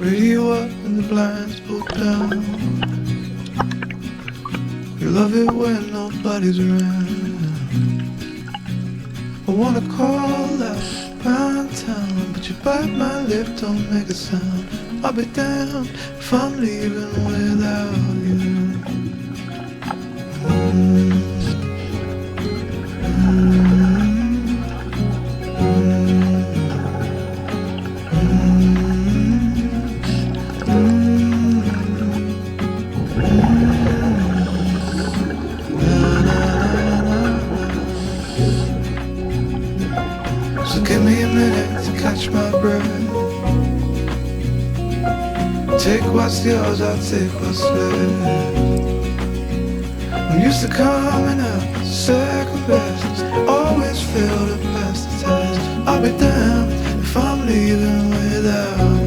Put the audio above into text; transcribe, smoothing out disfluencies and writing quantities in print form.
Radio up and the blinds pulled down. You love it when nobody's around. I wanna call out round town, but you bite my lip, don't make a sound. I'll be damned if I'm leaving without you. So give me a minute to catch my breath. Take what's yours, I'll take what's left. I'm used to coming up second best, always fail to pass the test. I'll be damned if I'm leaving without